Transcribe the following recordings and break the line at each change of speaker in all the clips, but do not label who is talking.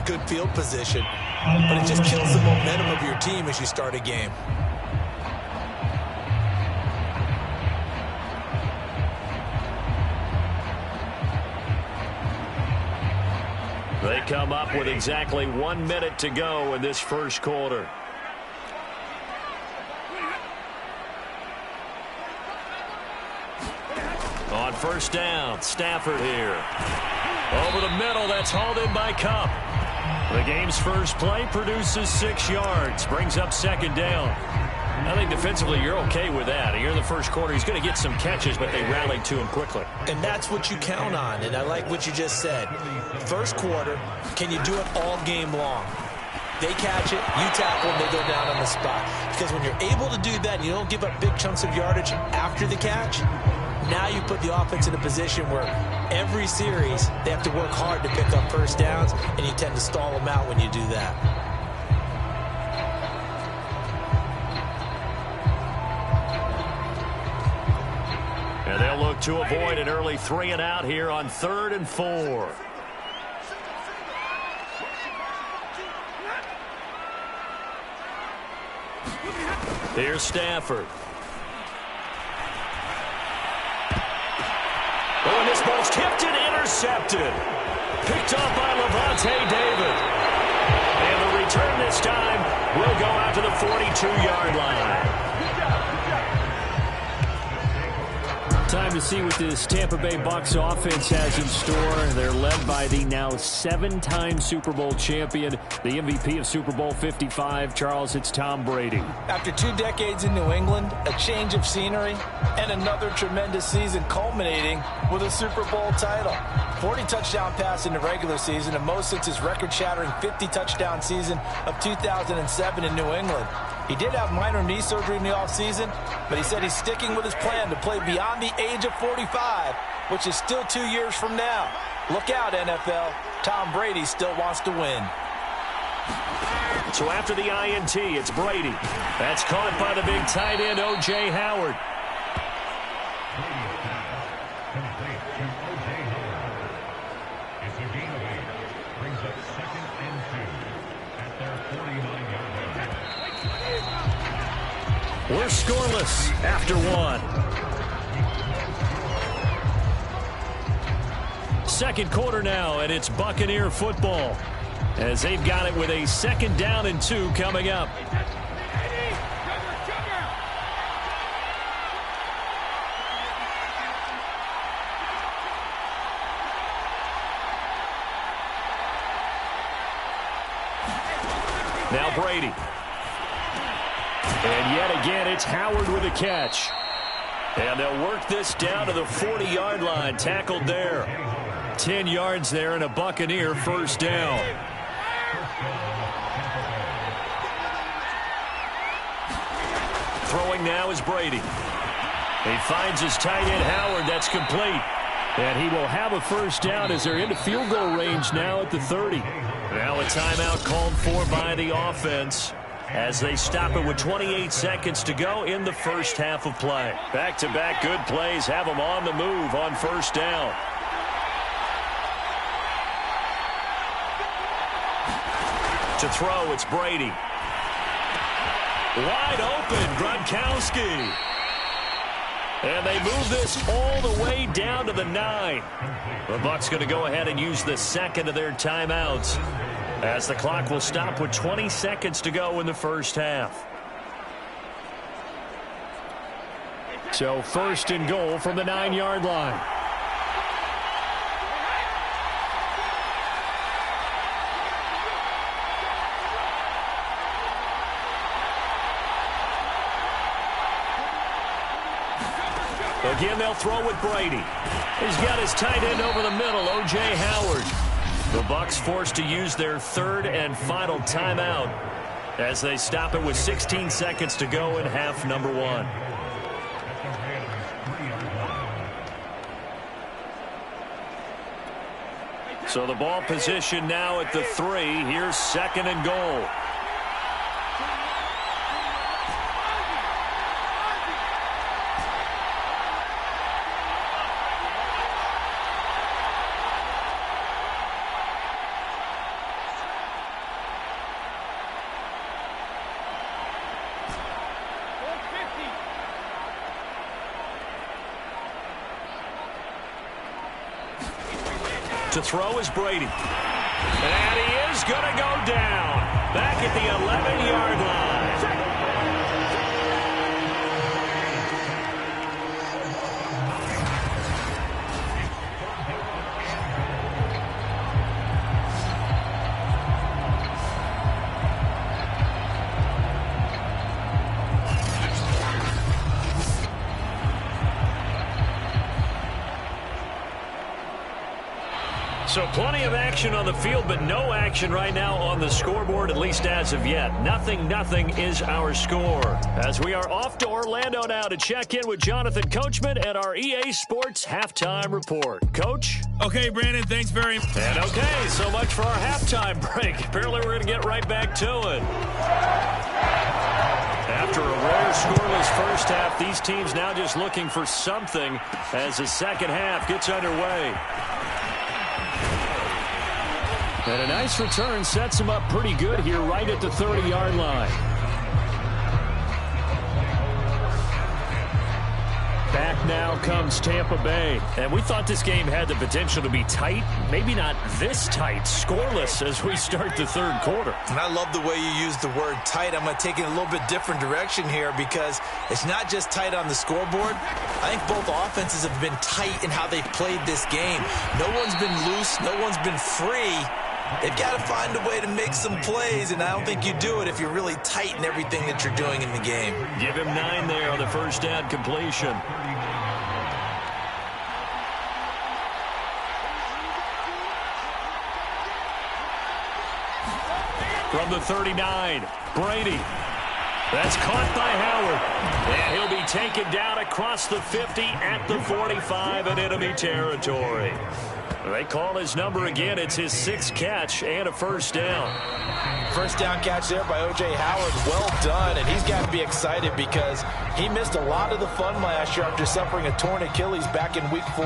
good field position, but it just kills the momentum of your team as you start a game.
They come up with exactly 1 minute to go in this first quarter. On first down, Stafford here. Over the middle, that's hauled in by Cup. The game's first play produces 6 yards, brings up second down. I think defensively you're okay with that. Here in the first quarter, he's going to get some catches, but they rallied to him quickly.
And that's what you count on, and I like what you just said. First quarter, can you do it all game long? They catch it, you tackle them, they go down on the spot. Because when you're able to do that, and you don't give up big chunks of yardage after the catch, now you put the offense in a position where every series they have to work hard to pick up first downs, and you tend to stall them out when you do that.
And they'll look to avoid an early 3 and out here on 3rd and 4. Here's Stafford. Oh, and this ball's tipped and intercepted. Picked off by Levante David. And the return this time will go out to the 42-yard line.
Time to see what this Tampa Bay Bucs offense has in store. They're led by the now 7-time Super Bowl champion, the MVP of Super Bowl 55. Charles, it's Tom Brady.
After 2 decades in New England, a change of scenery, and another tremendous season culminating with a Super Bowl title. 40 touchdown pass in the regular season, and most since his record-shattering 50-touchdown season of 2007 in New England. He did have minor knee surgery in the offseason, but he said he's sticking with his plan to play beyond the age of 45, which is still 2 years from now. Look out, NFL. Tom Brady still wants to win.
So after the INT, it's Brady. That's caught by the big tight end, O.J. Howard. We're scoreless after 1. Second quarter now, and it's Buccaneer football as they've got it with a 2nd down and 2 coming up. Now Brady. And yet again, it's Howard with a catch. And they'll work this down to the 40-yard line. Tackled there. 10 yards there and a Buccaneer first down. Throwing now is Brady. He finds his tight end Howard. That's complete. And he will have a first down as they're into field goal range now at the 30. Now a timeout called for by the offense as they stop it with 28 seconds to go in the first half of play. Back-to-back good plays have them on the move on first down. To throw, it's Brady. Wide open, Gronkowski. And they move this all the way down to the 9. The Bucs going to go ahead and use the second of their timeouts as the clock will stop with 20 seconds to go in the first half.
So 1st and goal from the 9-yard line.
Again, they'll throw with Brady. He's got his tight end over the middle, O.J. Howard. The Bucs forced to use their 3rd and final timeout as they stop it with 16 seconds to go in half number 1. So the ball position now at the 3. Here's 2nd and goal. To throw is Brady. And he is going to go down. Back at the 11-yard line. So plenty of action on the field, but no action right now on the scoreboard, at least as of yet. 0-0 is our score. As we are off to Orlando now to check in with Jonathan Coachman and our EA Sports Halftime Report. Coach?
Okay, Brandon, thanks very much.
And okay, so much for our halftime break. Apparently we're going to get right back to it. After a rare scoreless first half, these teams now just looking for something as the second half gets underway. And a nice return sets him up pretty good here right at the 30-yard line. Back now comes Tampa Bay. And we thought this game had the potential to be tight. Maybe not this tight, scoreless as we start the third quarter.
And I love the way you use the word tight. I'm going to take it a little bit different direction here because it's not just tight on the scoreboard. I think both offenses have been tight in how they've played this game. No one's been loose. No one's been free. They've got to find a way to make some plays, and I don't think you do it if you're really tight in everything that you're doing in the game.
Give him 9 there on the first down completion. From the 39, Brady. That's caught by Howard. And he'll be taken down across the 50 at the 45 in enemy territory. They call his number again. It's his 6th catch and a first down.
First down catch there by O.J. Howard. Well done, and he's got to be excited because he missed a lot of the fun last year after suffering a torn Achilles back in Week 4.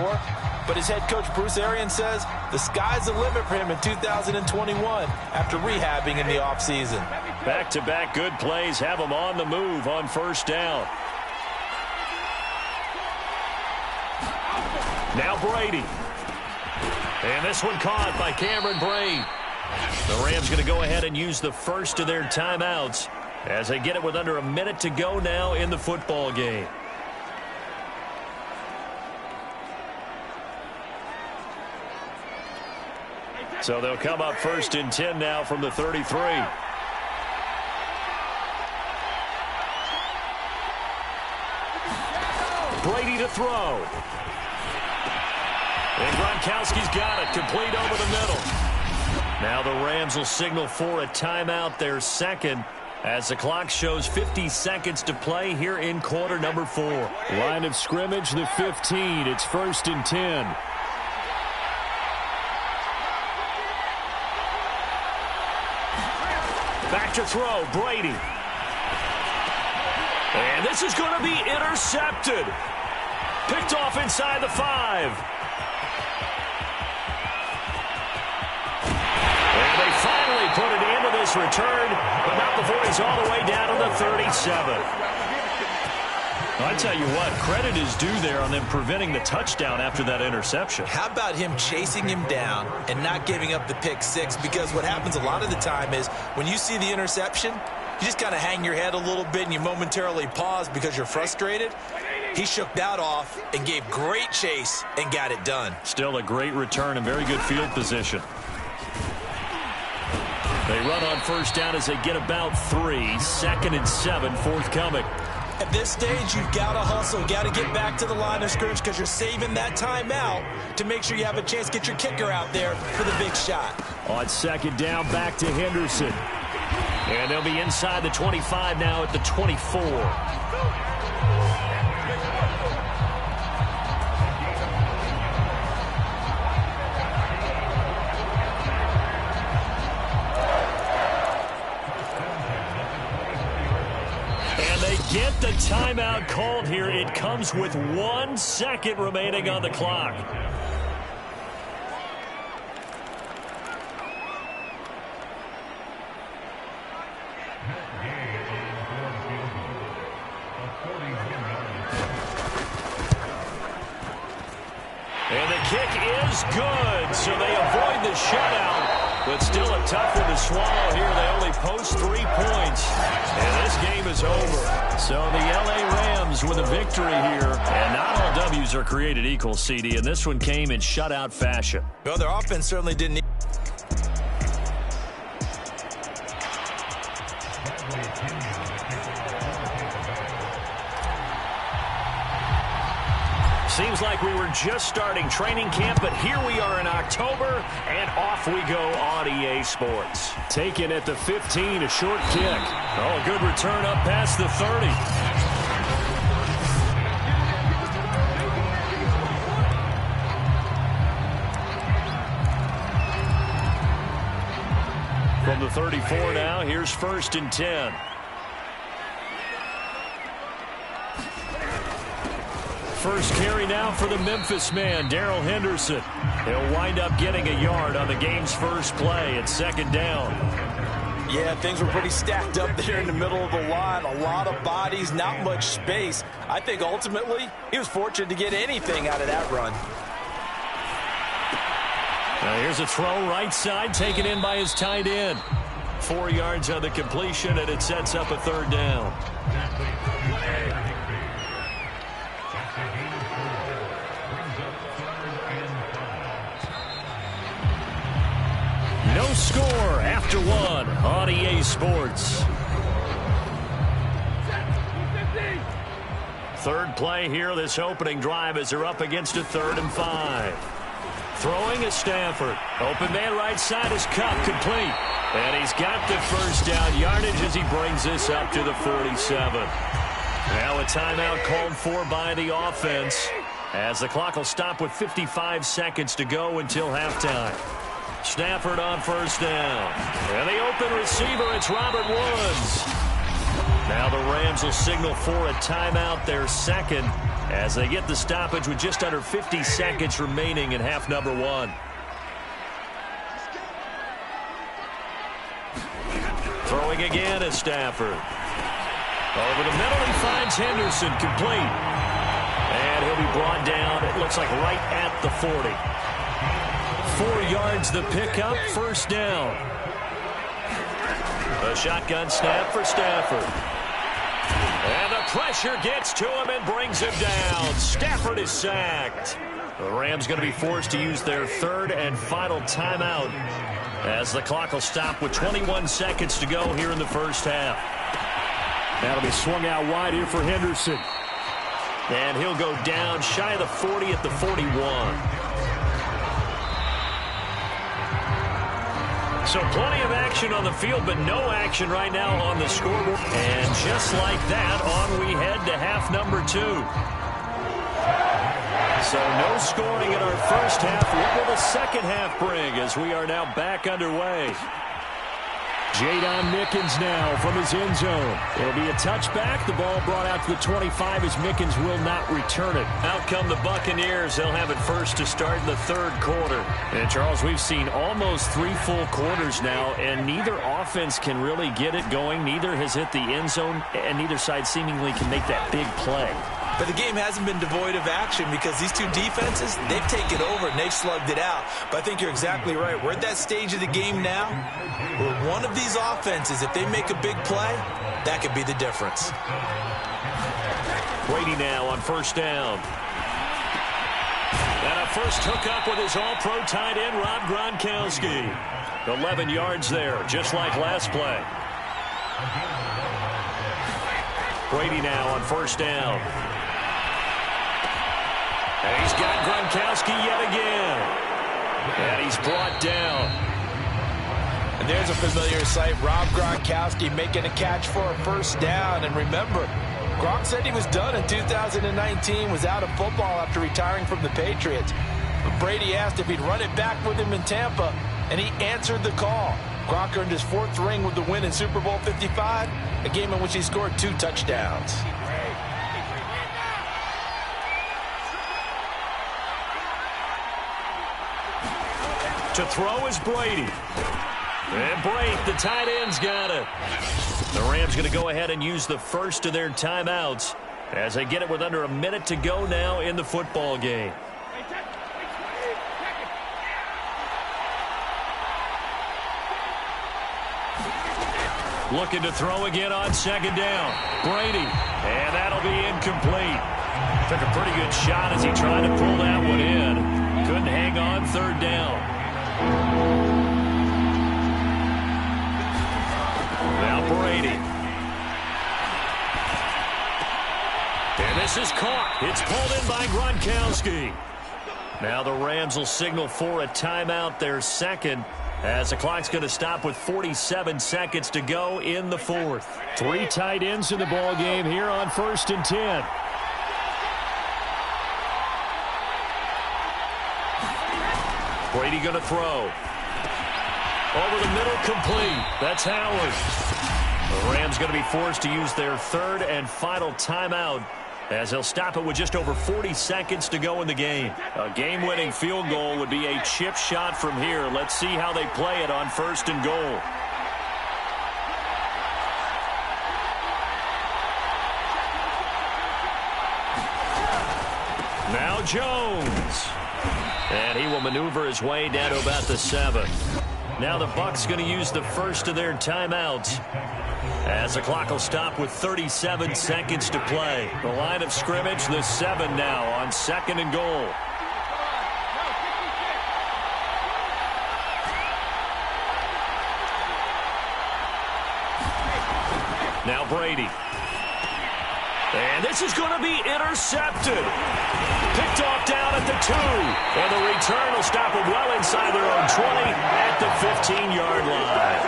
But his head coach, Bruce Arians, says the sky's the limit for him in 2021 after rehabbing in the offseason.
Back-to-back good plays have him on the move on first down. Now Brady. And this one caught by Cameron Brate. The Rams going to go ahead and use the first of their timeouts as they get it with under a minute to go now in the football game. So they'll come up 1st and 10 now from the 33. Brady to throw. And Gronkowski's got it, complete over the middle. Now the Rams will signal for a timeout, their second, as the clock shows 50 seconds to play here in quarter number 4.
Line of scrimmage, the 15. It's 1st and 10.
Back to throw, Brady. And this is going to be intercepted. Picked off inside the 5. And they finally put it into this return, but not before he's all the way down to the 37. I tell you what, credit is due there on them preventing the touchdown after that interception.
How about him chasing him down and not giving up the pick 6? Because what happens a lot of the time is when you see the interception, you just kind of hang your head a little bit and you momentarily pause because you're frustrated. He shook that off and gave great chase and got it done.
Still a great return and very good field position. They run on first down as they get about 3. 2nd and 7 forthcoming.
At this stage, you've got to hustle, got to get back to the line of scrimmage because you're saving that timeout to make sure you have a chance to get your kicker out there for the big shot.
On 2nd down, back to Henderson.
And they'll be inside the 25 now at the 24. Get the timeout called here. It comes with 1 second remaining on the clock. And the kick is good, so they avoid the shutout. But still a tough one to swallow here. They only post 3 points, and this game is over. So the L.A. Rams with a victory here, and not all W's are created equal, CD, and this one came in shutout fashion.
Well, their offense certainly didn't.
Seems like we were just starting training camp, but here we are in October, and off we go on EA Sports.
Taken at the 15, a short kick.
Oh, good return up past the 30. From the 34 now, here's 1st and 10. First carry now for the Memphis man, Darrell Henderson. He'll wind up getting a yard on the game's first play at 2nd down.
Yeah, things were pretty stacked up there in the middle of the line. A lot of bodies, not much space. I think ultimately he was fortunate to get anything out of that run.
Now here's a throw right side, taken in by his tight end. 4 yards on the completion, and it sets up a 3rd down. No score after 1 on EA Sports. 3rd play here, this opening drive, as they're up against a 3rd and 5. Throwing is Stafford. Open man right side is Cup, complete. And he's got the 1st down yardage as he brings this up to the 47. Now a timeout called for by the offense, as the clock will stop with 55 seconds to go until halftime. Stafford on 1st down. And the open receiver, it's Robert Woods. Now the Rams will signal for a timeout, their 2nd, as they get the stoppage with just under 50 seconds remaining in half number 1. Throwing again is Stafford. Over the middle, he finds Henderson, complete. And he'll be brought down, it looks like right at the 40. 4 yards the pickup, 1st down. A shotgun snap for Stafford. And the pressure gets to him and brings him down. Stafford is sacked. The Rams going to be forced to use their 3rd and final timeout, as the clock will stop with 21 seconds to go here in the 1st half.
That'll be swung out wide here for Henderson.
And he'll go down shy of the 40 at the 41. So plenty of action on the field, but no action right now on the scoreboard. And just like that, on we head to half number 2. So no scoring in our 1st half. What will the 2nd half bring as we are now back underway?
Jadon Mickens now from his end zone. It'll be a touchback. The ball brought out to the 25 as Mickens will not return it.
Out come the Buccaneers. They'll have it first to start in the 3rd quarter. And, Charles, we've seen almost 3 full quarters now, and neither offense can really get it going. Neither has hit the end zone, and neither side seemingly can make that big play.
But the game hasn't been devoid of action because these two defenses, they've taken over and they've slugged it out. But I think you're exactly right. We're at that stage of the game now where one of these offenses, if they make a big play, that could be the difference.
Brady now on 1st down. And a first hookup with his all-pro tight end, Rob Gronkowski. 11 yards there, just like last play. Brady now on 1st down. And he's got Gronkowski yet again. And he's brought down.
And there's a familiar sight. Rob Gronkowski making a catch for a 1st down. And remember, Gronk said he was done in 2019, was out of football after retiring from the Patriots. But Brady asked if he'd run it back with him in Tampa, and he answered the call. Gronk earned his 4th ring with the win in Super Bowl 55, a game in which he scored 2 touchdowns.
To throw is Brady. And Brake, the tight end's got it. The Rams going to go ahead and use the first of their timeouts as they get it with under a minute to go now in the football game. Looking to throw again on second down. Brady, and that'll be incomplete. Took a pretty good shot as he tried to pull that one in. Couldn't hang on third down. Now Brady. And this is caught. It's pulled in by Gronkowski. Now the Rams will signal for a timeout, their second, as the clock's going to stop with 47 seconds to go in the fourth.
3 tight ends in the ball game here on 1st and 10.
Brady going to throw. Over the middle, complete. That's Howard. The Rams going to be forced to use their 3rd and final timeout, as they'll stop it with just over 40 seconds to go in the game. A game-winning field goal would be a chip shot from here. Let's see how they play it on 1st and goal. Now Jones. And he will maneuver his way down to about the 7. Now the Bucs going to use the first of their timeouts, as the clock will stop with 37 seconds to play. The line of scrimmage, the 7 now on 2nd and goal. Now Brady. And this is going to be intercepted. Picked off down at the 2. And the return will stop them well inside their own 20 at the 15-yard line.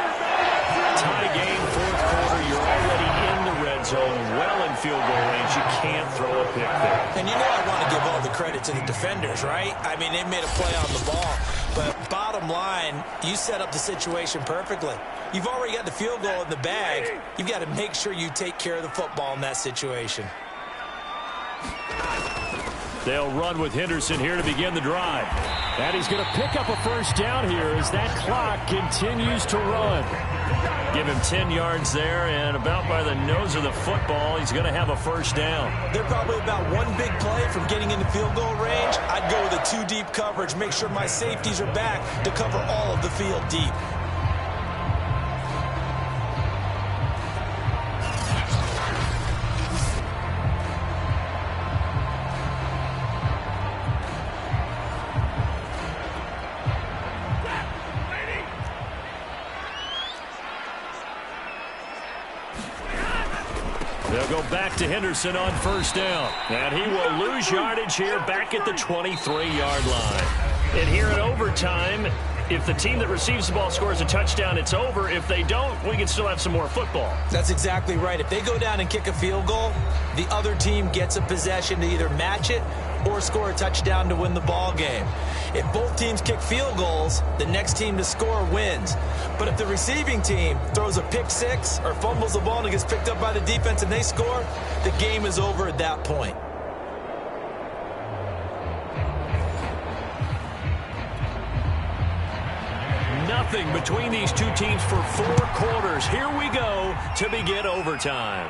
Tie game, 4th quarter. You're already in the red zone, well in field goal range. You can't throw a pick there.
And you know I want to give all the credit to the defenders, right? I mean, they made a play on the ball. But bottom line, you set up the situation perfectly. You've already got the field goal in the bag. You've got to make sure you take care of the football in that situation.
They'll run with Henderson here to begin the drive.
And he's going to pick up a first down here as that clock continues to run.
Give him 10 yards there, and about by the nose of the football, he's going to have a first down.
They're probably about one big play from getting into field goal range. I'd go with a 2-deep coverage, make sure my safeties are back to cover all of the field deep.
They'll go back to Henderson on first down. And he will lose yardage here back at the 23-yard line. And here in overtime, if the team that receives the ball scores a touchdown, it's over. If they don't, we can still have some more football.
That's exactly right. If they go down and kick a field goal, the other team gets a possession to either match it or score a touchdown to win the ball game. If both teams kick field goals, the next team to score wins. But if the receiving team throws a pick six or fumbles the ball and it gets picked up by the defense and they score, the game is over at that point.
Nothing between these two teams for 4 quarters. Here we go to begin overtime.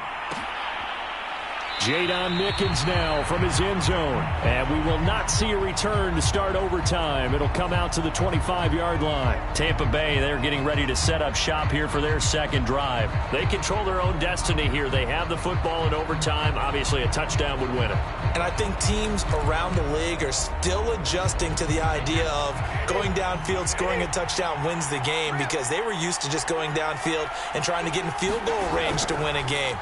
Jadon Mickens now from his end zone. And we will not see a return to start overtime. It'll come out to the 25-yard line.
Tampa Bay, they're getting ready to set up shop here for their second drive. They control their own destiny here. They have the football in overtime. Obviously, a touchdown would win it.
And I think teams around the league are still adjusting to the idea of going downfield, scoring a touchdown wins the game, because they were used to just going downfield and trying to get in field goal range to win a game.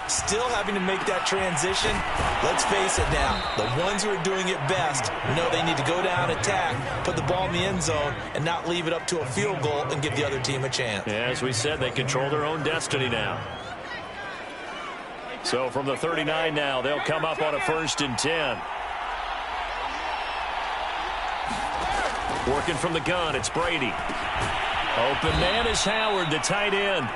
Still having to make that transition. Let's face it now, the ones who are doing it best know they need to go down, attack, put the ball in the end zone, and not leave it up to a field goal and give the other team a chance.
Yeah, as we said, they control their own destiny now. So from the 39 now, they'll come up on a 1st and 10. Working from the gun, it's Brady. Open man is Howard, the tight end.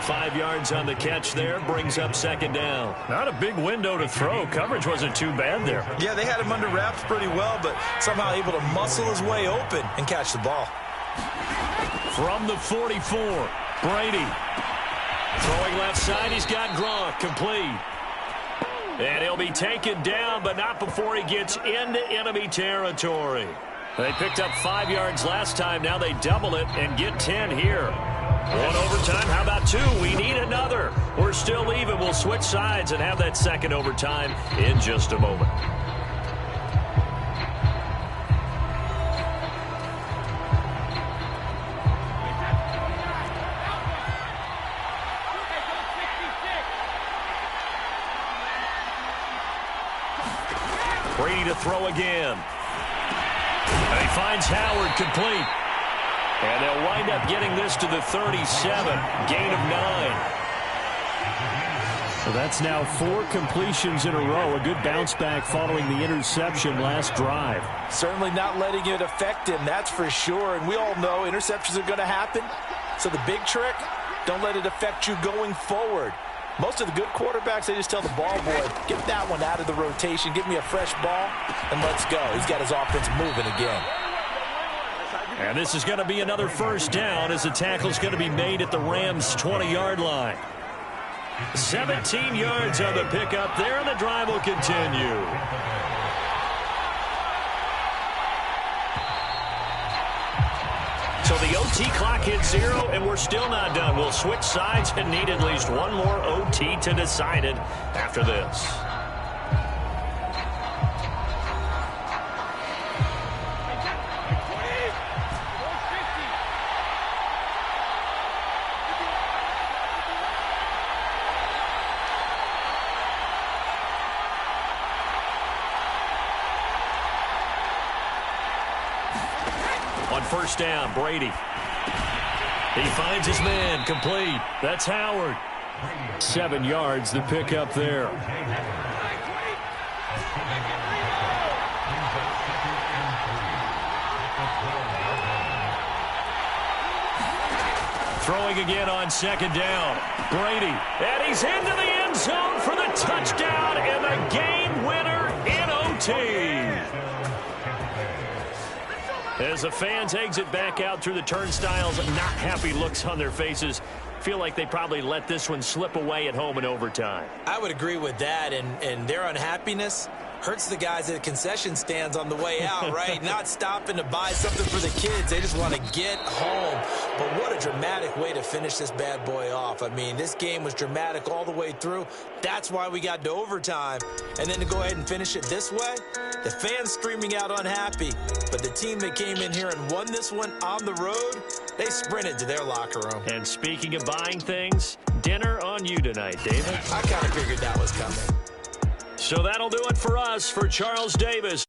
5 yards on the catch there, brings up second down. Not a big window to throw. Coverage wasn't too bad there.
Yeah, they had him under wraps pretty well, but somehow able to muscle his way open and catch the ball.
From the 44, Brady. Throwing left side, he's got Gronk, complete. And he'll be taken down, but not before he gets into enemy territory. They picked up 5 yards last time. Now they double it and get 10 here. One overtime. How about two? We need another. We're still even. We'll switch sides and have that second overtime in just a moment. Brady to throw again. And he finds Howard complete. And they'll wind up getting this to the 37. Gain of 9. So that's now 4 completions in a row. A good bounce back following the interception last drive.
Certainly not letting it affect him, that's for sure. And we all know interceptions are going to happen. So the big trick, don't let it affect you going forward. Most of the good quarterbacks, they just tell the ball boy, get that one out of the rotation, give me a fresh ball, and let's go. He's got his offense moving again.
And this is going to be another first down as the tackle's going to be made at the Rams' 20-yard line. 17 yards on the pickup there, and the drive will continue. So the OT clock hits 0, and we're still not done. We'll switch sides and need at least one more OT to decide it after this. On first down, Brady. He finds his man, complete. That's Howard. 7 yards, the pickup there. Throwing again on second down. Brady, and he's into the end zone for the touchdown and the game winner in OT. As the fans exit back out through the turnstiles, not happy looks on their faces. Feel like they probably let this one slip away at home in overtime.
I would agree with that, and their unhappiness hurts the guys at the concession stands on the way out, right? Not stopping to buy something for the kids. They just want to get home. But what a dramatic way to finish this bad boy off. I mean, this game was dramatic all the way through. That's why we got to overtime. And then to go ahead and finish it this way, the fans screaming out unhappy. But the team that came in here and won this one on the road, they sprinted to their locker room.
And speaking of buying things, dinner on you tonight, David.
I kind of figured that was coming.
So that'll do it for us. For Charles Davis.